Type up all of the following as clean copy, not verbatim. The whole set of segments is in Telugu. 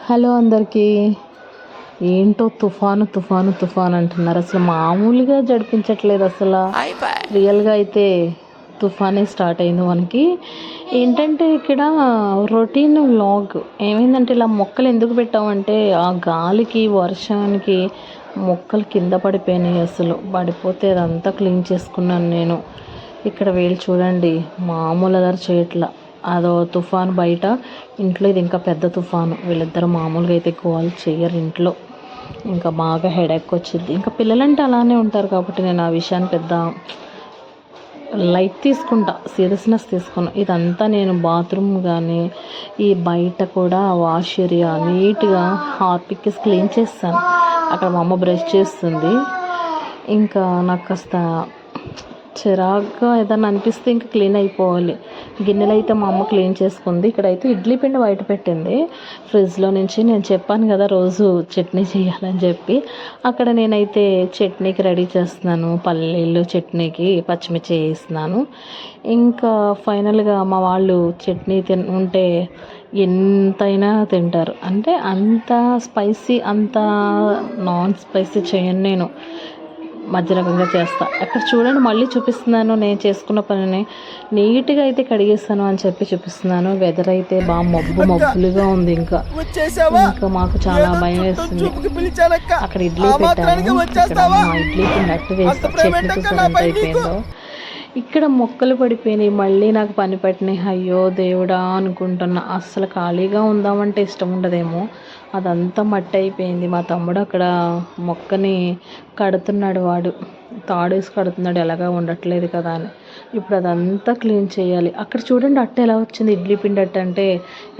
హలో అందరికీ. ఏంటో తుఫాను తుఫాను తుఫాను అంటున్నారు. అసలు మామూలుగా జడిపించట్లేదు. అసలు రియల్గా అయితే తుఫానే స్టార్ట్ అయింది మనకి. ఏంటంటే ఇక్కడ రొటీన్ వ్లాగ్ ఏమైందంటే, ఇలా మొక్కలు ఎందుకు పెట్టామంటే ఆ గాలికి వర్షానికి మొక్కలు కింద పడిపోయినాయి. అసలు పడిపోతే అదంతా క్లీన్ చేసుకున్నాను నేను. ఇక్కడ వీళ్ళు చూడండి, మామూలు అదర్ చేయట్లా. అదో తుఫాను బయట, ఇంట్లో ఇది ఇంకా పెద్ద తుఫాను. వీళ్ళిద్దరు మామూలుగా అయితే గోల్ చెయ్యరు ఇంట్లో. ఇంకా బాగా హెడేక్ వచ్చింది. ఇంకా పిల్లలంటే అలానే ఉంటారు కాబట్టి నేను ఆ విషయాన్ని పెద్ద లైట్ తీసుకుంటా, సీరియస్నెస్ తీసుకున్నా. ఇదంతా నేను బాత్రూమ్ కానీ ఈ బయట కూడా వాష్ ఏరియా నీట్గా హార్పిక్ క్లీన్ చేస్తాను. అక్కడ మా అమ్మ బ్రష్ చేస్తుంది. ఇంకా నాకు కాస్త చిరాగ్గా ఏదన్నా అనిపిస్తే ఇంకా క్లీన్ అయిపోవాలి. గిన్నెలు అయితే మా అమ్మ క్లీన్ చేసుకుంది. ఇక్కడైతే ఇడ్లీ పిండి బయట పెట్టింది ఫ్రిడ్జ్లో నుంచి. నేను చెప్పాను కదా రోజు చట్నీ చేయాలని చెప్పి. అక్కడ నేనైతే చట్నీకి రెడీ చేస్తున్నాను. పల్లీలు చట్నీకి పచ్చిమిర్చి వేస్తున్నాను. ఇంకా ఫైనల్గా మా వాళ్ళు చట్నీ ఉంటే ఎంతైనా తింటారు. అంటే అంత స్పైసీ, అంత నాన్ స్పైసీ చేయను నేను, మధ్య రకంగా చేస్తా. అక్కడ చూడండి, మళ్ళీ చూపిస్తున్నాను నేను చేసుకున్న పనిని. నీట్గా అయితే కడిగేస్తాను అని చెప్పి చూపిస్తున్నాను. వెదర్ అయితే బాగా మబ్బులుగా ఉంది. ఇంకా మాకు చాలా భయం వేస్తుంది. అక్కడ ఇడ్లీ పెట్టాను. ఇక్కడ మా ఇడ్లీ పిండి అట్టు వేస్తా. చట్నీ చూసారు ఎంత అయిపోయిందో. ఇక్కడ మొక్కలు పడిపోయినాయి. మళ్ళీ నాకు పని పట్టినాయి. అయ్యో దేవుడా అనుకుంటున్నా. అస్సలు ఖాళీగా ఉందామంటే ఇష్టం ఉండదేమో. అదంతా మట్టి అయిపోయింది. మా తమ్ముడు అక్కడ మొక్కని కడుతున్నాడు. వాడు తాడేసి కడుతున్నాడు, ఎలాగా ఉండట్లేదు కదా అని. ఇప్పుడు అదంతా క్లీన్ చేయాలి. అక్కడ చూడండి అట్ట ఎలా వచ్చింది. ఇడ్లీ పిండి అట్ట అంటే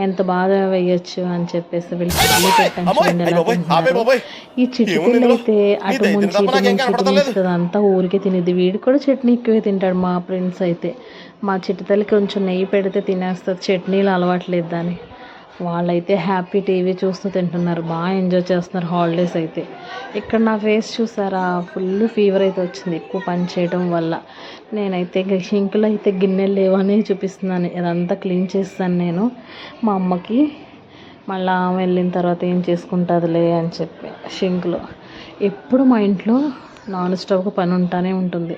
ఎంత బాగా వేయచ్చు అని చెప్పేసి వీళ్ళు ఇడ్లీ పెట్టాను. చూడండి ఎలా తింటున్నారు. ఈ చిట్టి పిల్ల అయితే అటు ముంచి ఇటు తినేస్తుంది. అంతా ఊరికే తినేది. వీడు కూడా చట్నీ ఎక్కువే తింటాడు. మా ఫ్రెండ్స్ అయితే మా చిట్టి తల్లికి కొంచెం నెయ్యి పెడితే తినేస్తుంది. చట్నీలు అలవాట్లేదు దాన్ని. వాళ్ళైతే హ్యాపీ టీవీ చూస్తూ తింటున్నారు. బాగా ఎంజాయ్ చేస్తున్నారు హాలిడేస్ అయితే. ఇక్కడ నా ఫేస్ చూసారా, ఫుల్ ఫీవర్ అయితే వచ్చింది ఎక్కువ పని చేయడం వల్ల. నేనైతే షింకులో అయితే గిన్నెలు లేవని చూపిస్తున్నాను. ఇదంతా క్లీన్ చేస్తాను నేను మా అమ్మకి. మళ్ళీ ఆమె వెళ్ళిన తర్వాత ఏం చేసుకుంటుందిలే అని చెప్పి షింకులో. ఎప్పుడు మా ఇంట్లో నాన్ స్టాప్గా పని ఉంటానే ఉంటుంది.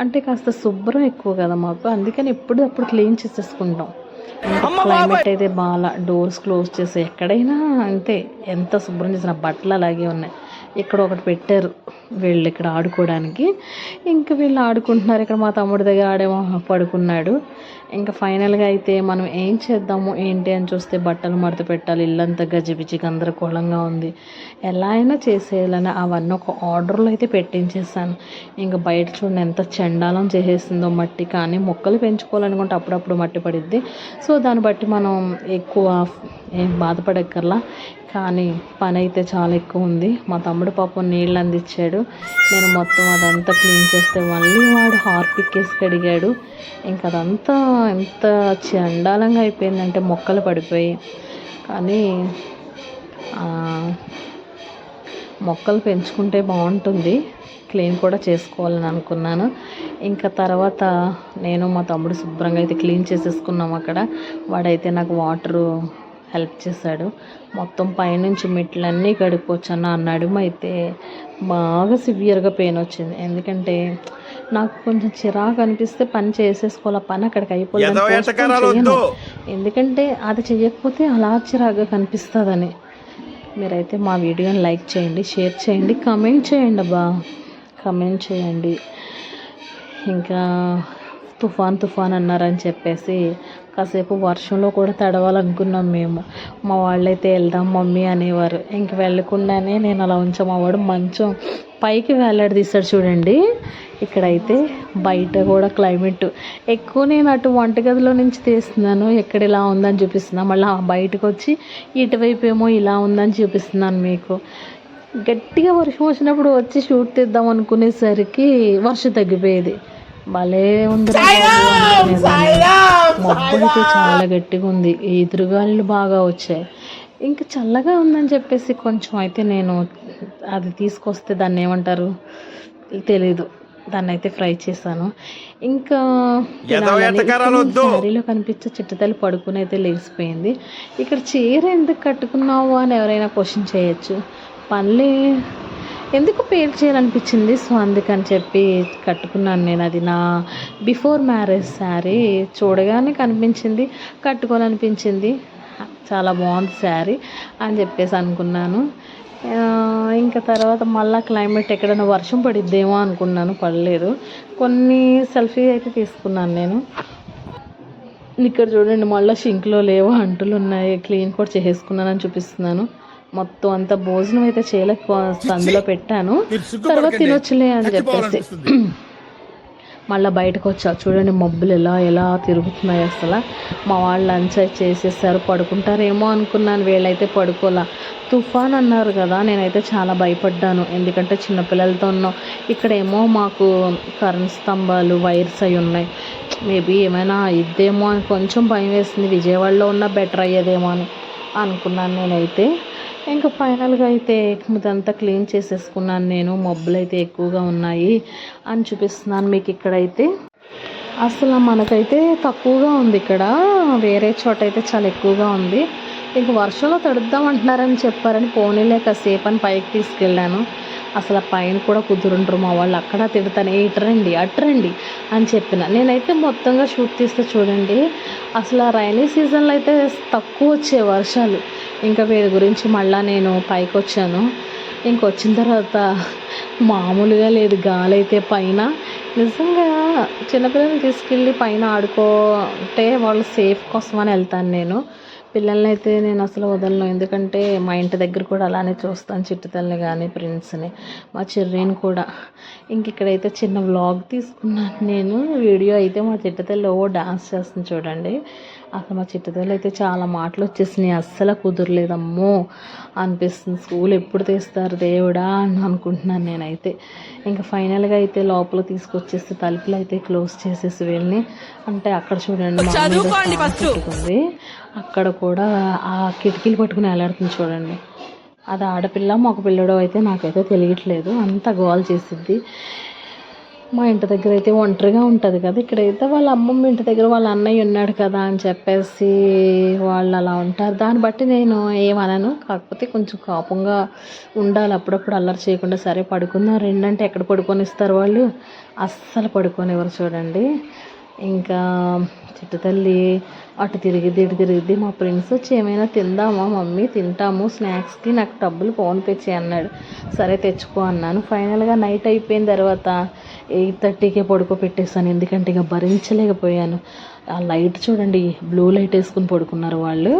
అంటే కాస్త శుభ్రం ఎక్కువ కదా మాకు, అందుకని ఎప్పుడు క్లీన్ చేసేసుకుంటాం. క్లైమేట్ అయితే బాగా డోర్స్ క్లోజ్ చేసి ఎక్కడైనా అంతే. ఎంత శుభ్రం చేసిన బట్టలు అలాగే ఉన్నాయి. ఇక్కడ ఒకటి పెట్టారు వీళ్ళు ఇక్కడ ఆడుకోవడానికి. ఇంకా వీళ్ళు ఆడుకుంటున్నారు. ఇక్కడ మా తమ్ముడి దగ్గర ఆడేమో పడుకున్నాడు. ఇంకా ఫైనల్గా అయితే మనం ఏం చేద్దాము ఏంటి అని చూస్తే బట్టలు మడత పెట్టాలి. ఇల్లంతా గజిబిజి గందరగోళంగా ఉంది. ఎలా అయినా చేసేయాలని అవన్నీ ఒక ఆర్డర్లో అయితే పెట్టించేసాను. ఇంకా బయట చూడండి ఎంత చండాలం చేసేసిందో మట్టి. కానీ మొక్కలు పెంచుకోవాలనుకుంటే అప్పుడప్పుడు మట్టి పడిద్ది. సో దాన్ని బట్టి మనం ఎక్కువ ఏం బాధపడక్కర్లా. కానీ పని అయితే చాలా ఎక్కువ ఉంది. మా తమ్ముడు పాపం నీళ్ళు అందించాడు. నేను మొత్తం అదంతా క్లీన్ చేస్తే మళ్ళీ వాడు హార్పిక్ వేసి కడిగాడు. ఇంకా అదంతా ఎంత చండాలంగా అయిపోయిందంటే మొక్కలు పడిపోయి. కానీ మొక్కలు పెంచుకుంటే బాగుంటుంది. క్లీన్ కూడా చేసుకోవాలని అనుకున్నాను. ఇంకా తర్వాత నేను మా తమ్ముడు శుభ్రంగా అయితే క్లీన్ చేసేసుకున్నాం. అక్కడ వాడైతే నాకు వాటరు హెల్ప్ చేశాడు. మొత్తం పైనుంచి మెట్లన్నీ కడుక్కొచ్చాను. నా నడుము అయితే బాగా సివియర్గా పెయిన్ వచ్చింది. ఎందుకంటే నాకు కొంచెం చిరాకు అనిపిస్తే పని చేసేసుకోవాలి. పని అక్కడికి అయిపోయింది. ఎందుకంటే అది చేయకపోతే అలా చిరాకుగా కనిపిస్తుందని. మీరైతే మా వీడియోని లైక్ చేయండి, షేర్ చేయండి, కమెంట్ చేయండి. కమెంట్ చేయండి. ఇంకా తుఫాన్ అన్నారని చెప్పేసి కాసేపు వర్షంలో కూడా తడవాలనుకున్నాం మేము. మా వాళ్ళైతే వెళ్దాం మమ్మీ అనేవారు. ఇంక వెళ్ళకుండానే నేను అలా మా వాడు మంచం పైకి వేలాడదీశాడు చూడండి. ఇక్కడైతే బయట కూడా క్లైమేట్ ఎక్కువ నేను అటు వంటగదిలో నుంచి తీస్తున్నాను. ఎక్కడ ఇలా ఉందని చూపిస్తున్నాను. మళ్ళీ బయటకు వచ్చి ఇటువైపు ఏమో ఇలా ఉందని చూపిస్తున్నాను మీకు. గట్టిగా వర్షం వచ్చినప్పుడు వచ్చి షూట్ తీద్దాం అనుకునేసరికి వర్షం తగ్గిపోయేది. భలే ఉంది. మబ్బులైతే చాలా గట్టిగా ఉంది. ఎదురుగాలు బాగా వచ్చాయి. ఇంకా చల్లగా ఉందని చెప్పేసి కొంచెం అయితే నేను అది తీసుకొస్తే దాన్ని ఏమంటారు తెలీదు, దాన్ని అయితే ఫ్రై చేశాను. ఇంకా తినాలని శారీలో కనిపించే చిట్టుతల్లి పడుకుని అయితే లేచిపోయింది. ఇక్కడ చీర ఎందుకు కట్టుకున్నావు అని ఎవరైనా క్వశ్చన్ చేయొచ్చు. పనులే ఎందుకు పేరు చేయాలనిపించింది, సో అందుకని చెప్పి కట్టుకున్నాను నేను. అది నా బిఫోర్ మ్యారేజ్ శారీ, చూడగానే కనిపించింది, కట్టుకోవాలనిపించింది. చాలా బాగుంది శారీ అని చెప్పేసి అనుకున్నాను. ఇంకా తర్వాత మళ్ళీ క్లైమేట్ ఎక్కడైనా వర్షం పడిద్దేమో అనుకున్నాను, పడలేదు. కొన్ని సెల్ఫీ అయితే తీసుకున్నాను నేను. ఇక్కడ చూడండి, మళ్ళీ షింక్లో లేవో అంటులు ఉన్నాయి, క్లీన్ కూడా చేసుకున్నానని చూపిస్తున్నాను. మొత్తం అంతా భోజనం అయితే చేయలేక అందులో పెట్టాను, తర్వాత తినొచ్చులే అని చెప్పేసి మళ్ళీ బయటకు వచ్చా. చూడండి మబ్బులు ఎలా తిరుగుతున్నాయి అసలు. మా వాళ్ళు లంచ్ చేసేసారు, పడుకుంటారేమో అనుకున్నాను. వీళ్ళైతే పడుకోలా. తుఫాన్ అన్నారు కదా, నేనైతే చాలా భయపడ్డాను. ఎందుకంటే చిన్నపిల్లలతో ఉన్నాం. ఇక్కడేమో మాకు కరెంట్ స్తంభాలు, వైర్స్ అవి ఉన్నాయి. మేబీ ఏమైనా ఇద్దేమో అని కొంచెం భయం వేసింది. విజయవాడలో ఉన్న బెటర్ అయ్యేదేమో అని అనుకున్నాను నేనైతే. ఇంకా ఫైనల్గా అయితే ఇదంతా క్లీన్ చేసేసుకున్నాను నేను. మబ్బులు అయితే ఎక్కువగా ఉన్నాయి అని చూపిస్తున్నాను మీకు. ఇక్కడైతే అసలు మనకైతే తక్కువగా ఉంది, ఇక్కడ వేరే చోట అయితే చాలా ఎక్కువగా ఉంది. ఇంక వర్షంలో తడుద్దామంటున్నారని చెప్పారని పోనీలే కాసేపు అని పైకి తీసుకెళ్ళాను. అసలు పైన కూడా కుదురుంటారు మా వాళ్ళు, అక్కడ తిడతాను ఇటురండి అటురండి అని చెప్పిన. నేనైతే మొత్తంగా షూట్ తీస్తే చూడండి, అసలు రైనీ సీజన్లో అయితే తక్కువ వచ్చే వర్షాలు. ఇంకా వీడి గురించి మళ్ళీ నేను పైకి వచ్చాను. ఇంకొచ్చిన తర్వాత మామూలుగా లేదు గాలి అయితే పైన. నిజంగా చిన్నపిల్లల్ని తీసుకెళ్ళి పైన ఆడుకోటే వాళ్ళు సేఫ్ కోసం అని వెళ్తాను నేను. పిల్లల్ని అయితే నేను అసలు వదలను, ఎందుకంటే మా ఇంటి దగ్గర కూడా అలానే చూస్తాను, చిట్టుతల్ని కానీ ప్రిన్స్ని, మా చెర్రీని కూడా. ఇంక ఇక్కడైతే చిన్న వ్లాగ్ తీసుకున్నాను నేను. వీడియో అయితే మా చిట్టుతల్లి డాన్స్ చేస్తుంది చూడండి. అసలు మా చిట్టుతల్లి అయితే చాలా మాటలు వచ్చేసినాయి, అస్సలు కుదరలేదమ్మో అనిపిస్తుంది. స్కూల్ ఎప్పుడు తీస్తారు దేవుడా అని అనుకుంటున్నాను నేనైతే. ఇంకా ఫైనల్గా అయితే లోపల తీసుకొచ్చేసి తలుపులు అయితే క్లోజ్ చేసేసి వెళ్ళి, అంటే అక్కడ చూడండి పెట్టుకుంది, అక్కడ కూడా ఆ కిటికీలు పట్టుకుని వేలాడుతుంది చూడండి. అది ఆడపిల్ల మగ పిల్లడో అయితే నాకైతే తెలియట్లేదు, అంత గోల్ చేసిద్ది. మా ఇంటి దగ్గర అయితే ఒంటరిగా ఉంటుంది కదా, ఇక్కడైతే వాళ్ళ అమ్మమ్మ ఇంటి దగ్గర వాళ్ళ అన్నయ్య ఉన్నాడు కదా అని చెప్పేసి వాళ్ళు అలా ఉంటారు. దాన్ని బట్టి నేను ఏమనను, కాకపోతే కొంచెం కోపంగా ఉండాలి అప్పుడప్పుడు, అల్లరి చేయకుండా. సరే పడుకుందాం రెండంటే ఎక్కడ పడుకొనిస్తారు వాళ్ళు, అస్సలు పడుకోనివ్వరు చూడండి. ఇంకా చిట్టుతల్లి అటు తిరిగిద్ది ఇటు తిరిగిద్ది. మా ఫ్రెండ్స్ వచ్చి ఏమైనా తిందామా మమ్మీ, తింటాము స్నాక్స్కి, నాకు డబ్బులు ఫోన్పే చేయి అన్నాడు. సరే తెచ్చుకో అన్నాను. ఫైనల్గా నైట్ అయిపోయిన తర్వాత 8:30కే పడుకోబెట్టేసాను, ఎందుకంటే ఇక భరించలేకపోయాను. ఆ లైట్ చూడండి, బ్లూ లైట్ వేసుకుని పడుకున్నారు వాళ్ళు.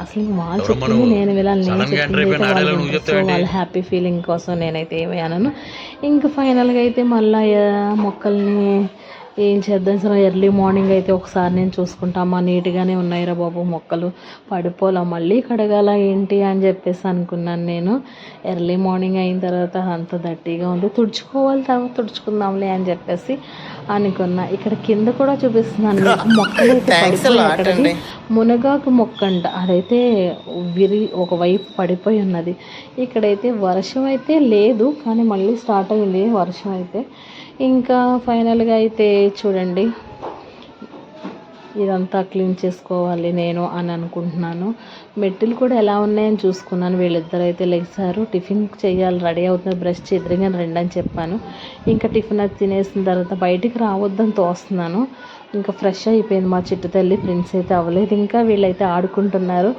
అసలు వాళ్ళు చెప్పింది నేను వినాలి, నేను చెప్పింది సో వాళ్ళ హ్యాపీ ఫీలింగ్ కోసం నేనైతే ఏమీ అనను. ఇంకా ఫైనల్గా అయితే మళ్ళీ మొక్కల్ని ఏం చేద్దాం సార్, ఎర్లీ మార్నింగ్ అయితే ఒకసారి నేను చూసుకుంటామా, నీట్గానే ఉన్నాయిరా బాబు మొక్కలు, పడిపోలా మళ్ళీ కడగాల ఏంటి అని చెప్పేసి అనుకున్నాను నేను. ఎర్లీ మార్నింగ్ అయిన తర్వాత అంత దట్టిగా ఉంది, తుడుచుకోవాలి తర్వాత తుడుచుకుందాంలే అని చెప్పేసి అనుకున్నా. ఇక్కడ కింద కూడా చూపిస్తున్నాను మొక్కలు అయితే పడిపోయి, మునగాకు మొక్క అంట, అదైతే ఒకవైపు పడిపోయి ఉన్నది. ఇక్కడైతే వర్షం అయితే లేదు, కానీ మళ్ళీ స్టార్ట్ అయింది వర్షం అయితే. ఇంకా ఫైనల్గా అయితే చూడండి, ఇదంతా క్లీన్ చేసుకోవాలి నేను అని అనుకుంటున్నాను. మెట్టులు కూడా ఎలా ఉన్నాయని చూసుకున్నాను. వీళ్ళిద్దరు అయితే లెగ్సారు, టిఫిన్ చేయాలి, రెడీ అవుతుంది, బ్రష్ చేద్దరిగా రండి అని చెప్పాను. ఇంకా టిఫిన్ అది తినేసిన తర్వాత బయటికి రావద్దని తోస్తున్నాను. ఇంకా ఫ్రెష్ అయిపోయింది మా చిట్టుతల్లి. ప్రిన్స్ అయితే అవ్వలేదు, ఇంకా వీళ్ళైతే ఆడుకుంటున్నారు.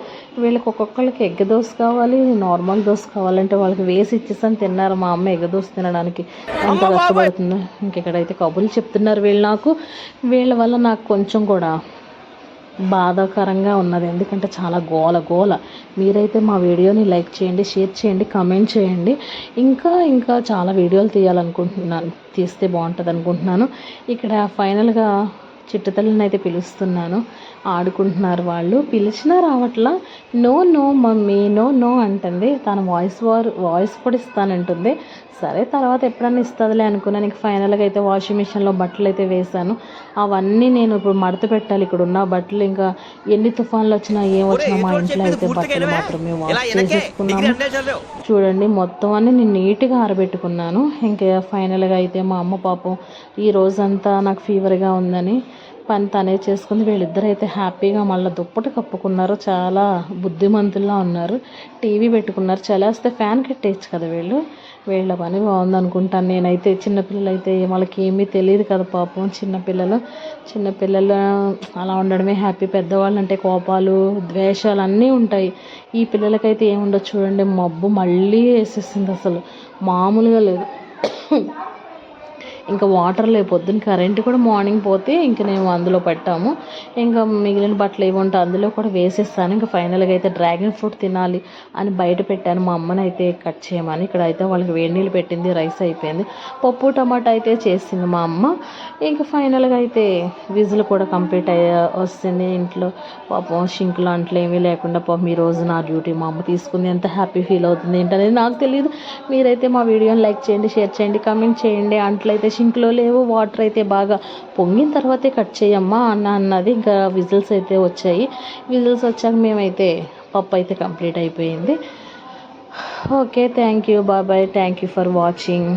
వీళ్ళకి ఒక్కొక్కరికి ఎగ్ దోశ కావాలి, నార్మల్ దోశ కావాలంటే వాళ్ళకి వేసి ఇచ్చేసాను, తిన్నారు. మా అమ్మ ఎగ్ దోశ తినడానికి ఎంత కష్టపడుతుందో. ఇంకెక్కడైతే కబుర్లు చెప్తున్నారు వీళ్ళు నాకు. వీళ్ళ వల్ల నాకు కొంచెం కూడా బాధాకరంగా ఉన్నది, ఎందుకంటే చాలా గోల. మీరైతే మా వీడియోని లైక్ చేయండి, షేర్ చేయండి, కామెంట్ చేయండి. ఇంకా చాలా వీడియోలు తీయాలనుకుంటున్నాను, తీస్తే బాగుంటుంది అనుకుంటున్నాను. ఇక్కడ ఫైనల్గా చిట్టుతల్లిని అయితే పిలుస్తున్నాను. ఆడుకుంటున్నారు వాళ్ళు. పిలిచినా రావట్లా. No no mummy no no అంటుంది. తన వాయిస్ కూడా ఇస్తానంటుంది. సరే తర్వాత ఎప్పుడన్నా ఇస్తుందిలే అనుకున్నాను. ఇంక ఫైనల్గా అయితే వాషింగ్ మిషన్లో బట్టలు అయితే వేశాను. అవన్నీ నేను ఇప్పుడు మడత పెట్టాలి. ఇక్కడ ఉన్న బట్టలు ఇంకా ఎన్ని తుఫాన్లు వచ్చినా ఏం వచ్చినా మా ఇంట్లో అయితే బట్టలు మాత్రమే వాష్ చేసేసుకున్నాము. చూడండి మొత్తం అన్నీ నేను నీట్గా ఆరబెట్టుకున్నాను. ఇంకా ఫైనల్గా అయితే మా అమ్మ పాపం ఈ రోజంతా నాకు ఫీవర్గా ఉందని పని తనే చేసుకుంది. వీళ్ళిద్దరూ అయితే హ్యాపీగా మళ్ళీ దుప్పటి కప్పుకున్నారు. చాలా బుద్ధిమంతుల్లా ఉన్నారు. టీవీ పెట్టుకున్నారు. చలేస్తే ఫ్యాన్ కట్టేయచ్చు కదా వీళ్ళ పని బాగుంది అనుకుంటాను నేనైతే. చిన్నపిల్లలు అయితే వాళ్ళకి ఏమీ తెలియదు కదా పాపం. చిన్నపిల్లలు అలా ఉండడమే హ్యాపీ. పెద్దవాళ్ళు అంటే కోపాలు ద్వేషాలు అన్నీ ఉంటాయి. ఈ పిల్లలకైతే ఏముండదు. చూడండి మబ్బు మళ్ళీ వేసేసింది, అసలు మామూలుగా లేదు. ఇంకా వాటర్ లేదు. పొద్దున్న కరెంట్ కూడా మార్నింగ్ పోతే ఇంక మేము అందులో పెట్టాము. ఇంకా మిగిలిన బట్టలు ఏముంటే అందులో కూడా వేసేస్తాను. ఇంకా ఫైనల్గా అయితే డ్రాగన్ ఫ్రూట్ తినాలి అని బయట పెట్టాను మా అమ్మని అయితే కట్ చేయమని. ఇక్కడ అయితే వాళ్ళకి వేడి నీళ్ళు పెట్టింది. రైస్ అయిపోయింది. పప్పు టమాటా అయితే చేసింది మా అమ్మ. ఇంకా ఫైనల్గా అయితే విజిల్ కూడా కంప్లీట్ వస్తుంది. ఇంట్లో పాపం షింకులు అంట్లు ఏమీ లేకుండా పాపం ఈ రోజు నా డ్యూటీ మా అమ్మ తీసుకుంది. ఎంత హ్యాపీ ఫీల్ అవుతుంది ఏంటనేది నాకు తెలియదు. మీరైతే మా వీడియోని లైక్ చేయండి, షేర్ చేయండి, కామెంట్ చేయండి. అంట్లు అయితే సింక్లో లేవు. వాటర్ అయితే బాగా పొంగిన తర్వాతే కట్ చేయమ్మా అన్నది. ఇంకా విజిల్స్ అయితే వచ్చాయి. విజిల్స్ వచ్చాక మేమైతే పప్పు అయితే కంప్లీట్ అయిపోయింది. Okay, thank you, bye bye, thank you for watching.